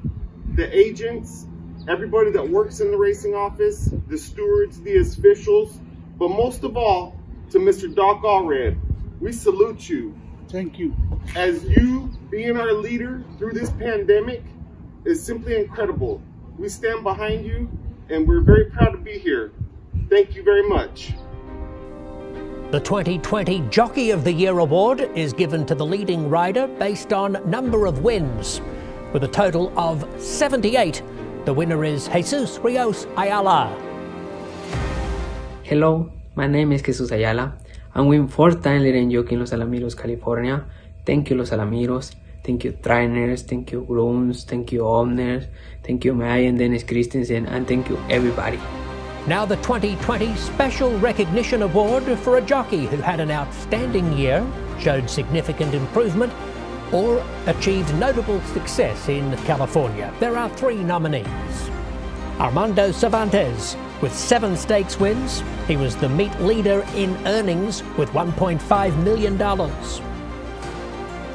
the agents, everybody that works in the racing office, the stewards, the officials, but most of all, to Mr. Doc Allred. We salute you. Thank you. As you being our leader through this pandemic is simply incredible. We stand behind you and we're very proud to be here. Thank you very much. The 2020 Jockey of the Year Award is given to the leading rider based on number of wins. With a total of 78, the winner is Jesus Rios Ayala. Hello, my name is Jesus Ayala. I'm winning 4-time leading jockey in Los Alamitos, California. Thank you, Los Alamitos. Thank you, trainers. Thank you, grooms. Thank you, owners. Thank you, Maya and Dennis Christensen. And thank you, everybody. Now the 2020 Special Recognition Award for a jockey who had an outstanding year, showed significant improvement, or achieved notable success in California. There are 3 nominees. Armando Cervantes, with 7 stakes wins. He was the meet leader in earnings with $1.5 million.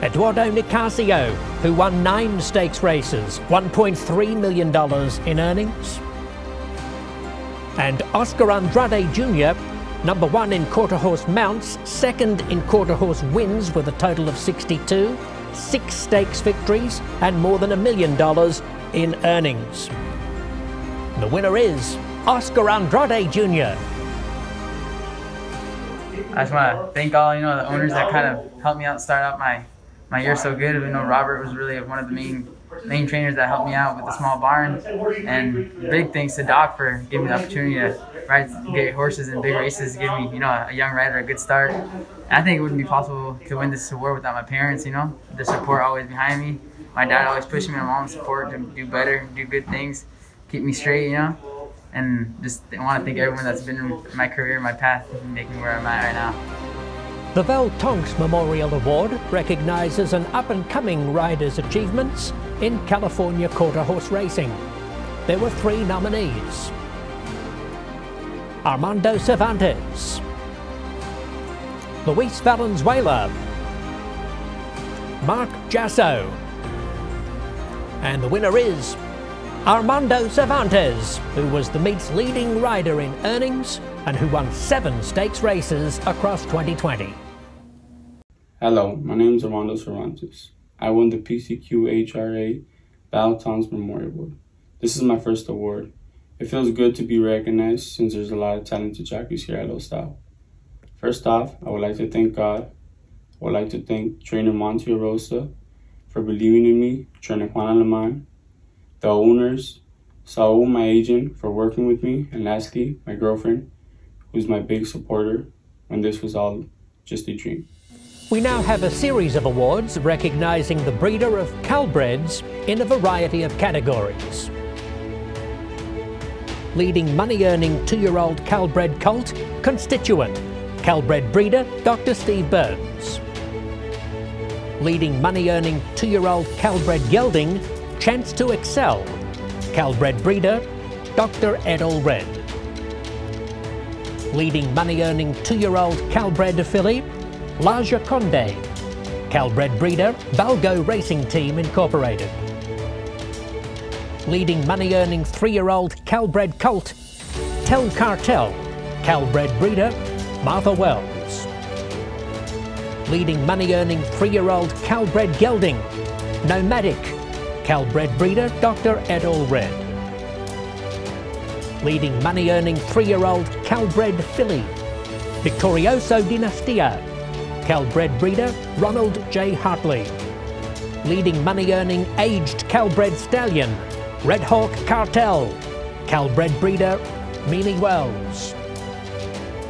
Eduardo Nicasio, who won 9 stakes races, $1.3 million in earnings. And Oscar Andrade Jr., number 1 in quarter horse mounts, 2nd in quarter horse wins with a total of 62, 6 stakes victories, and more than $1 million in earnings. The winner is Oscar Andrade Jr. I just want to thank all the owners that kind of helped me out start out my year so good. Robert was really one of the main trainers that helped me out with the small barn, and big thanks to Doc for giving me the opportunity to ride great horses in big races, give me a young rider a good start. I think it wouldn't be possible to win this award without my parents. The support always behind me. My dad always pushing me, my mom's support to do better, do good things, keep me straight, and just want to thank everyone that's been in my career, my path, and making me where I'm at right now. The Val Tonks Memorial Award recognizes an up-and-coming rider's achievements in California quarter horse racing. There were 3 nominees. Armando Cervantes, Luis Valenzuela, Mark Jasso, and the winner is Armando Cervantes, who was the meet's leading rider in earnings and who won 7 stakes races across 2020. Hello, my name is Armando Cervantes. I won the PCQHRA Val Tonks Memorial Award. This is my first award. It feels good to be recognized since there's a lot of talented jockeys here at Los Al. First off, I would like to thank God. I would like to thank trainer Monty Arosa for believing in me, trainer Juan Alemán, the owners, Saul, my agent, for working with me, and lastly, my girlfriend, who's my big supporter when this was all just a dream. We now have a series of awards recognizing the breeder of Calbreds in a variety of categories. Leading money-earning 2-year-old Calbred colt, Constituent, Calbred breeder, Dr. Steve Burns. Leading money-earning 2-year-old Calbred gelding, Chance to Excel, Calbred breeder, Dr. Ed Allred. Leading money-earning 2-year-old Calbred filly, La Joconde. Calbred breeder, Balgo Racing Team Incorporated. Leading money-earning 3-year-old Calbred colt, Tel Cartel. Calbred breeder, Martha Wells. Leading money-earning 3-year-old Calbred gelding, Nomadic. Calbred breeder, Dr. Ed Allred. Leading money-earning 3-year-old Calbred filly, Victorioso Dinastia. Calbred breeder, Ronald J. Hartley. Leading money-earning aged Calbred stallion, Red Hawk Cartel. Calbred breeder, Mealy Wells.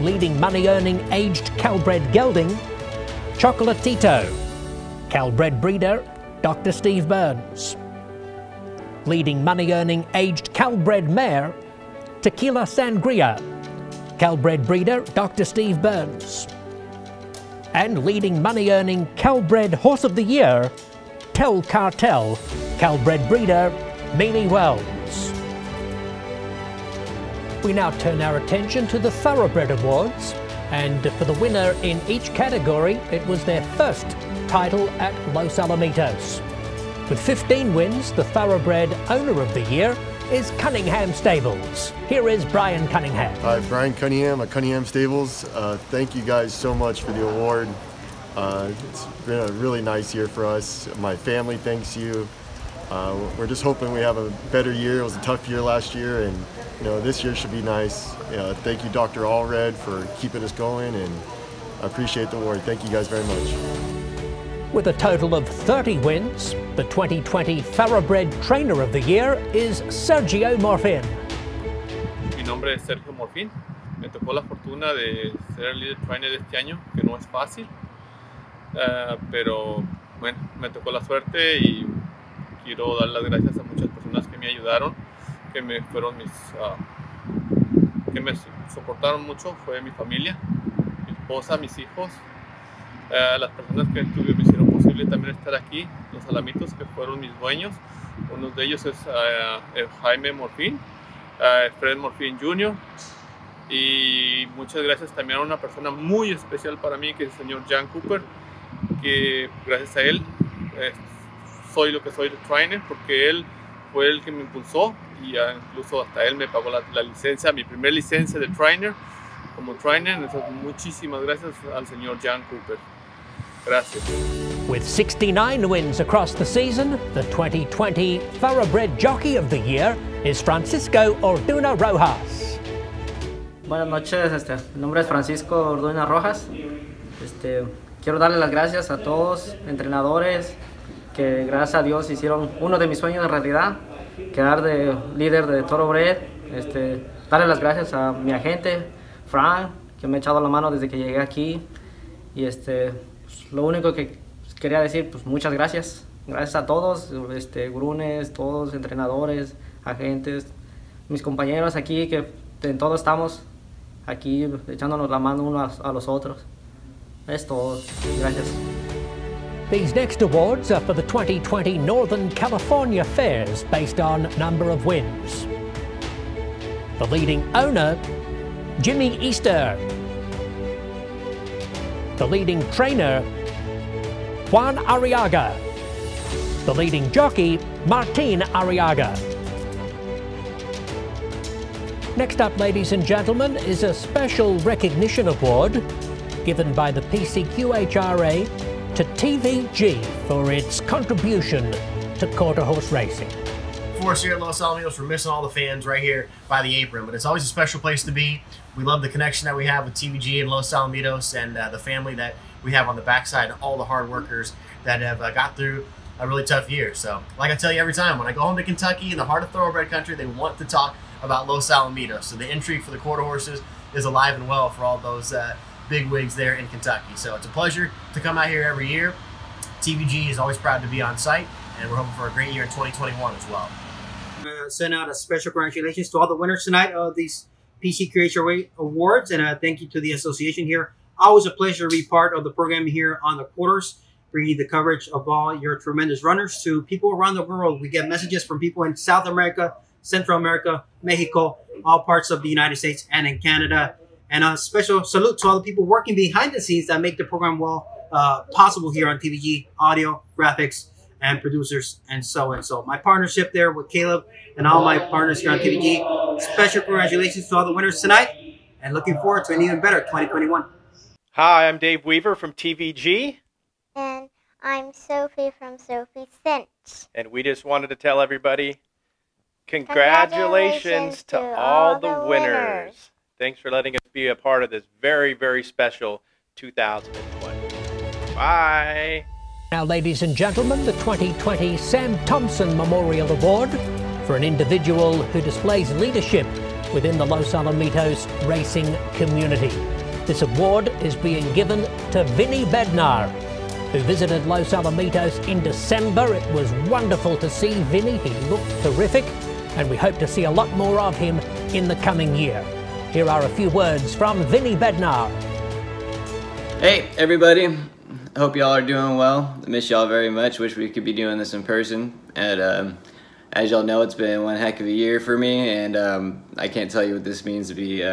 Leading money-earning aged Calbred gelding, Chocolatito. Calbred breeder, Dr. Steve Burns. Leading money-earning aged Calbred mare, Tequila Sangria. Calbred breeder, Dr. Steve Burns. And leading money-earning Calbred Horse of the Year, Tel Cartel. Calbred breeder, Mealy Wells. We now turn our attention to the Thoroughbred Awards, and for the winner in each category, it was their first title at Los Alamitos. With 15 wins, the Thoroughbred Owner of the Year is Cunningham Stables. Here is Brian Cunningham. Hi, Brian Cunningham at Cunningham Stables. Thank you guys so much for the award. It's been a really nice year for us. My family thanks you. We're just hoping we have a better year. It was a tough year last year, and this year should be nice. Thank you, Dr. Allred, for keeping us going, and I appreciate the award. Thank you guys very much. With a total of 30 wins, the 2020 Thoroughbred Trainer of the Year is Sergio Morfin. Mi nombre es Sergio Morfin. Me tocó la fortuna de ser el líder trainer de este año, que no es fácil, pero bueno, me tocó la suerte y quiero dar las gracias a muchas personas que me ayudaron, que me soportaron mucho. Fue mi familia, mi esposa, mis hijos. Las personas que me hicieron posible también estar aquí, los Alamitos, que fueron mis dueños. Uno de ellos es Jaime Morfin, Fred Morfin Jr. Y muchas gracias también a una persona muy especial para mí, que es el señor Jan Cooper, que gracias a él soy lo que soy de trainer, porque él fue el que me impulsó y incluso hasta él me pagó la licencia, mi primer licencia de trainer como trainer. Entonces, muchísimas gracias al señor Jan Cooper. Gracias. With 69 wins across the season, the 2020 Thoroughbred Jockey of the Year is Francisco Orduna Rojas. Buenas noches, mi nombre es Francisco Orduna Rojas. Quiero darle las gracias a todos, entrenadores, que gracias a Dios hicieron uno de mis sueños en realidad, quedar de líder de Thoroughbred. Darle las gracias a mi agente, Frank, que me ha echado la mano desde que llegué aquí. Y lo único que quería decir, pues muchas gracias. Gracias a todos, grunes, todos, entrenadores, agentes, mis compañeros aquí, que en todo estamos aquí echándonos la mano unos a los otros. Es todo. Gracias. These next awards are for the 2020 Northern California Fairs based on number of wins. The leading owner, Jimmy Easter. The leading trainer, Juan Arriaga. The leading jockey, Martin Arriaga. Next up, ladies and gentlemen, is a special recognition award given by the PCQHRA to TVG for its contribution to quarter horse racing. For us here at Los Alamitos, we're missing all the fans right here by the apron, but it's always a special place to be. We love the connection that we have with TVG and Los Alamitos, and the family that we have on the backside, and all the hard workers that have got through a really tough year. So, like I tell you every time, when I go home to Kentucky, in the heart of thoroughbred country, they want to talk about Los Alamitos. So the intrigue for the quarter horses is alive and well for all those big wigs there in Kentucky. So it's a pleasure to come out here every year. TVG is always proud to be on site, and we're hoping for a great year in 2021 as well. Send out a special congratulations to all the winners tonight of these PCQHRA awards, and thank you to the association here. Always a pleasure to be part of the program here on the quarters, bringing the coverage of all your tremendous runners to people around the world. We get messages from people in South America, Central America, Mexico, all parts of the United States, and in Canada. And a special salute to all the people working behind the scenes that make the program possible here on TVG, audio, graphics, and producers, and so and so. My partnership there with Caleb and all my partners here on TVG. Special congratulations to all the winners tonight, and looking forward to an even better 2021. Hi, I'm Dave Weaver from TVG. And I'm Sophie from Sophie Cinch. And we just wanted to tell everybody, congratulations to all the winners. Thanks for letting us be a part of this very, very special 2020. Bye. Now, ladies and gentlemen, the 2020 Sam Thompson Memorial Award for an individual who displays leadership within the Los Alamitos racing community. This award is being given to Vinny Bednar, who visited Los Alamitos in December. It was wonderful to see Vinny. He looked terrific, and we hope to see a lot more of him in the coming year. Here are a few words from Vinny Bednar. Hey, everybody. I hope y'all are doing well. I miss y'all very much. Wish we could be doing this in person. And as y'all know, it's been one heck of a year for me, and I can't tell you what this means to be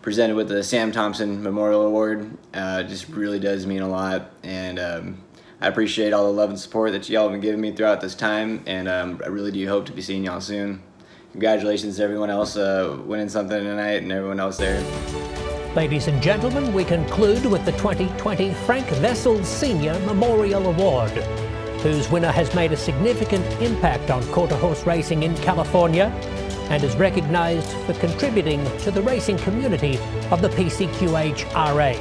presented with the Sam Thompson Memorial Award. Just really does mean a lot, and I appreciate all the love and support that y'all have been giving me throughout this time, and I really do hope to be seeing y'all soon. Congratulations to everyone else winning something tonight and everyone else there. Ladies and gentlemen, we conclude with the 2020 Frank Vessels Senior Memorial Award, whose winner has made a significant impact on quarter horse racing in California and is recognized for contributing to the racing community of the PCQHRA.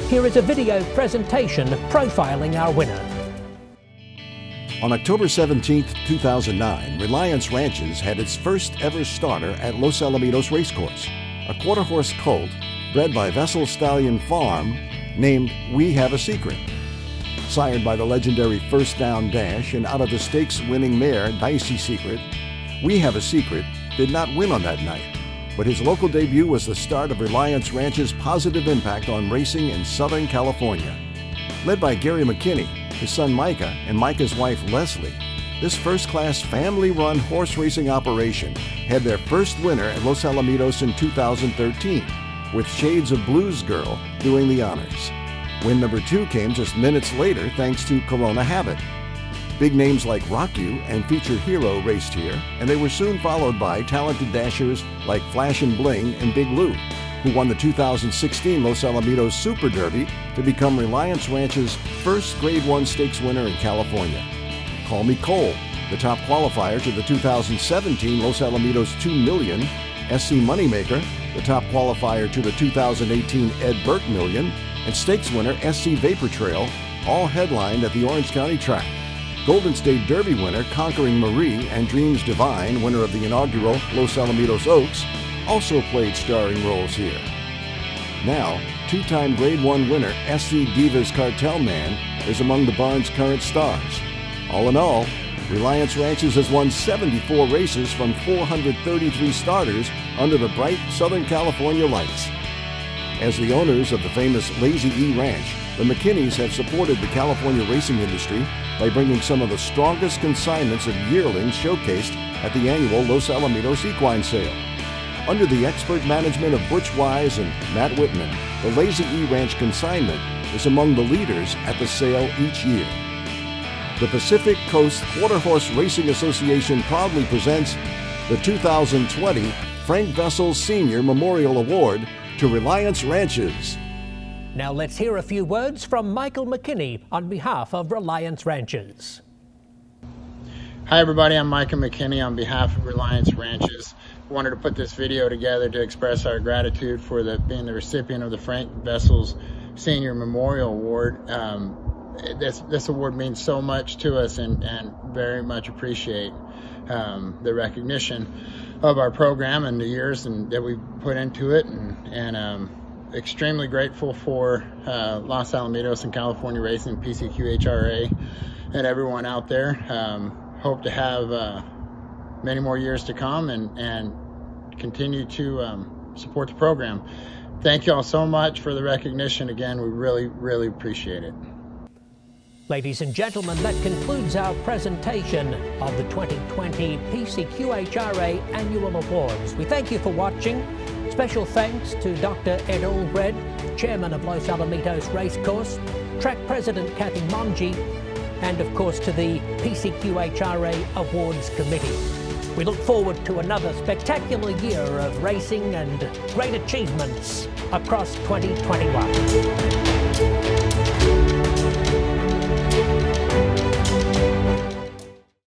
Here is a video presentation profiling our winner. On October 17, 2009, Reliance Ranches had its first ever starter at Los Alamitos Racecourse, a quarter horse colt bred by Vessel Stallion Farm named We Have a Secret. Sired by the legendary First Down Dash and out of the stakes winning mare Dicey Secret, We Have a Secret did not win on that night, but his local debut was the start of Reliance Ranch's positive impact on racing in Southern California. Led by Gary McKinney, his son Micah, and Micah's wife Leslie, this first-class family-run horse racing operation had their first winner at Los Alamitos in 2013, with Shades of Blues Girl doing the honors. Win number 2 came just minutes later thanks to Corona Habit. Big names like Rock You and Feature Hero raced here, and they were soon followed by talented dashers like Flash and Bling and Big Lou, who won the 2016 Los Alamitos Super Derby to become Reliance Ranch's first Grade 1 stakes winner in California. Call Me Cole, the top qualifier to the 2017 Los Alamitos 2 Million, SC Moneymaker, the top qualifier to the 2018 Ed Burke Million, and stakes winner SC Vapor Trail, all headlined at the Orange County track. Golden State Derby winner Conquering Marie and Dreams Divine, winner of the inaugural Los Alamitos Oaks, also played starring roles here. Now, two-time Grade 1 winner SC Divas Cartel Man is among the barn's current stars. All in all, Reliance Ranches has won 74 races from 433 starters under the bright Southern California lights. As the owners of the famous Lazy E Ranch, the McKinneys have supported the California racing industry by bringing some of the strongest consignments of yearlings showcased at the annual Los Alamitos Equine Sale. Under the expert management of Butch Wise and Matt Whitman, the Lazy E Ranch consignment is among the leaders at the sale each year. The Pacific Coast Quarter Horse Racing Association proudly presents the 2020 Frank Vessels Senior Memorial Award to Reliance Ranches. Now let's hear a few words from Michael McKinney on behalf of Reliance Ranches. Hi everybody, I'm Michael McKinney on behalf of Reliance Ranches. Wanted to put this video together to express our gratitude for being the recipient of the Frank Vessels Senior Memorial Award. This award means so much to us and very much appreciate the recognition of our program and the years that we put into it, and extremely grateful for Los Alamitos and California Racing, PCQHRA, and everyone out there. Hope to have many more years to come and continue to support the program. Thank you all so much for the recognition. Again, we really appreciate it. Ladies and gentlemen, that concludes our presentation of the 2020 PCQHRA Annual Awards. We thank you for watching. Special thanks to Dr. Ed Allbred, Chairman of Los Alamitos Racecourse, Track President Kathy Mongi, and of course to the PCQHRA Awards Committee. We look forward to another spectacular year of racing and great achievements across 2021.